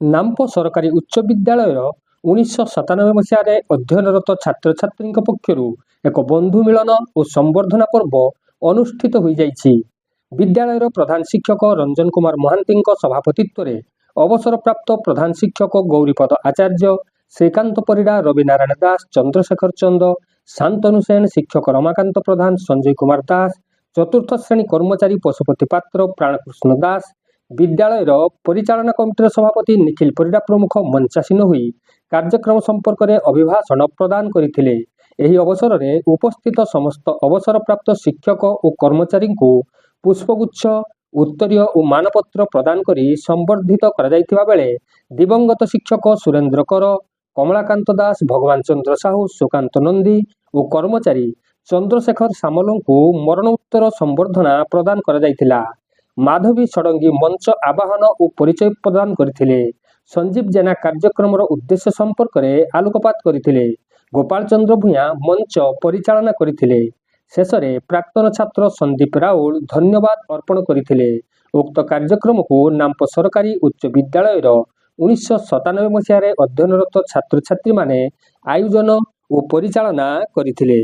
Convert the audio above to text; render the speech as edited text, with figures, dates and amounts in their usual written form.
नाम्पो सरकारी उच्च विद्यालय 1997 मसीह अध्ययनरत छात्र छात्री पक्षर एक बंधु मिलन और संबर्धना पर्व अनुष्ठित हो जाइछि। विद्यालयर प्रधान शिक्षक रंजन कुमार महांती सभापतित्व में अवसर प्राप्त प्रधान शिक्षक गौरीपद आचार्य, श्रीकांत परिड़ा, रविनारायण दास, चंद्रशेखर चंद, शांतनु सेन, शिक्षक रमाकांत प्रधान, संजय कुमार दास, चतुर्थ श्रेणी कर्मचारी पशुपति पात्र, प्राणकृष्ण दास, विद्यालयर परिचालना कमिटर सभापति निखिल परिड़ा प्रमुख मंचासीन हुई कार्यक्रम संपर्क में अभिभाषण प्रदान करथिले। एही अवसर में उपस्थित समस्त अवसर प्राप्त शिक्षक और कर्मचारी को पुष्पगुच्छ, उत्तरीय और मानपत्र प्रदान करी संबर्धित करा जायतिबा बेले दिवंगत शिक्षक सुरेंद्र कर, कमलाकांत दास, भगवान चंद्र साहू, सुकांत नंदी और कर्मचारी चंद्रशेखर सामल को मरणोत्तर संबर्धना प्रदान करा जायतिला। माधवी षडंगी मंच आवाहन और परिचय प्रदान करथिले। संजीव जेना कार्यक्रम उद्देश्य संपर्क में आलोकपात करथिले। गोपाल चंद्र भूया मंच परिचालना करथिले। शेष में प्राक्तन छात्र संदीप राउल धन्यवाद अर्पण करथिले। उक्त कार्यक्रम को नाम्पो सरकारी उच्च विद्यालय 1997 मसीह अध्ययनरत छात्र छात्री माने आयोजन और परिचालना करथिले।